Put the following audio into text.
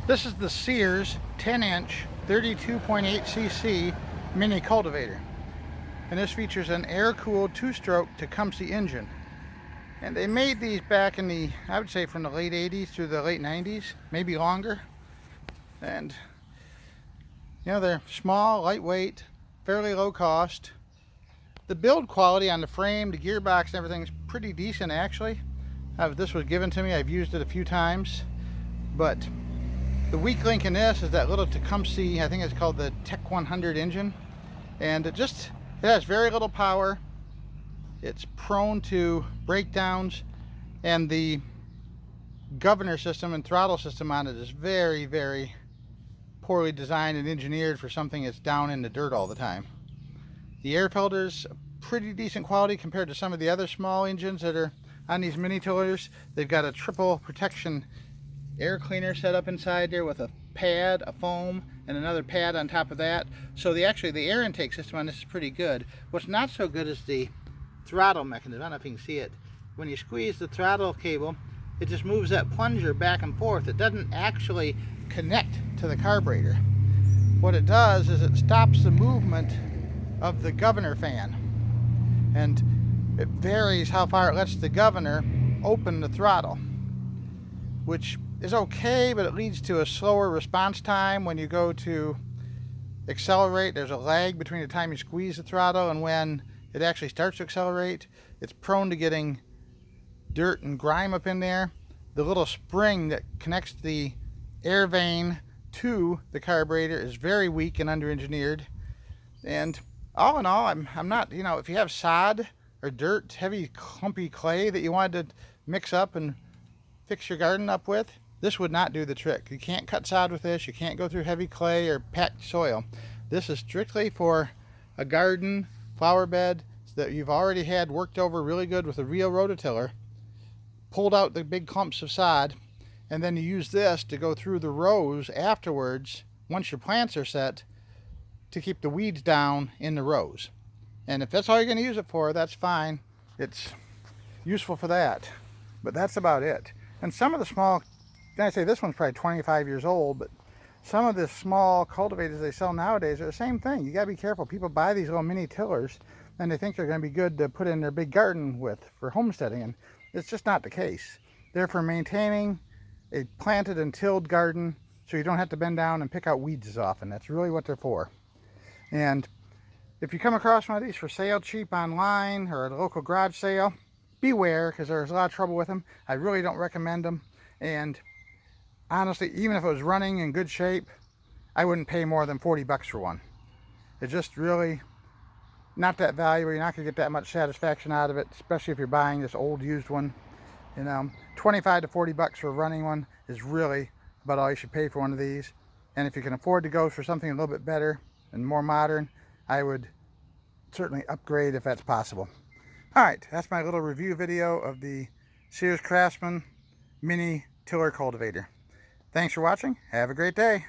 This is the Sears 10-inch 32.8cc mini cultivator. And this features an air-cooled two-stroke Tecumseh engine. And they made these back in the, I would say from the late 80s through the late 90s, maybe longer. And, you know, they're small, lightweight, fairly low cost. The build quality on the frame, the gearbox, and everything is pretty decent actually. This was given to me, I've used it a few times. But the weak link in this is that little Tecumseh, I think it's called the Tech 100 engine. And it has very little power. It's prone to breakdowns, and the governor system and throttle system on it is very, very poorly designed and engineered for something that's down in the dirt all the time. The air filter's pretty decent quality compared to some of the other small engines that are on these mini tillers. They've got a triple protection air cleaner set up inside there with a pad, a foam, and another pad on top of that. So the air intake system on this is pretty good. What's not so good is the throttle mechanism. I don't know if you can see it. When you squeeze the throttle cable, it just moves that plunger back and forth. It doesn't actually connect to the carburetor. What it does is it stops the movement of the governor fan, and it varies how far it lets the governor open the throttle, which is okay, but it leads to a slower response time. When you go to accelerate, there's a lag between the time you squeeze the throttle and when it actually starts to accelerate. It's prone to getting dirt and grime up in there. The little spring that connects the air vane to the carburetor is very weak and under-engineered. And all in all, I'm not, you know, if you have sod or dirt, heavy clumpy clay that you wanted to mix up and fix your garden up with, this would not do the trick. You can't cut sod with this. You can't go through heavy clay or packed soil. This is strictly for a garden, flower bed that you've already had worked over really good with a real rototiller, pulled out the big clumps of sod, and then you use this to go through the rows afterwards, once your plants are set, to keep the weeds down in the rows. And if that's all you're going to use it for, that's fine. It's useful for that. But that's about it. And some of the small, I say this one's probably 25 years old, but some of the small cultivators they sell nowadays are the same thing. You got to be careful. People buy these little mini tillers and they think they're going to be good to put in their big garden with for homesteading, and it's just not the case. They're for maintaining a planted and tilled garden so you don't have to bend down and pick out weeds as often. That's really what they're for. And if you come across one of these for sale cheap online or at a local garage sale, beware, because there's a lot of trouble with them. I really don't recommend them. And honestly, even if it was running in good shape, I wouldn't pay more than 40 bucks for one. It's just really not that valuable. You're not going to get that much satisfaction out of it, especially if you're buying this old used one. You know, 25 to 40 bucks for a running one is really about all you should pay for one of these. And if you can afford to go for something a little bit better and more modern, I would certainly upgrade if that's possible. Alright, that's my little review video of the Sears Craftsman mini tiller cultivator. Thanks for watching. Have a great day.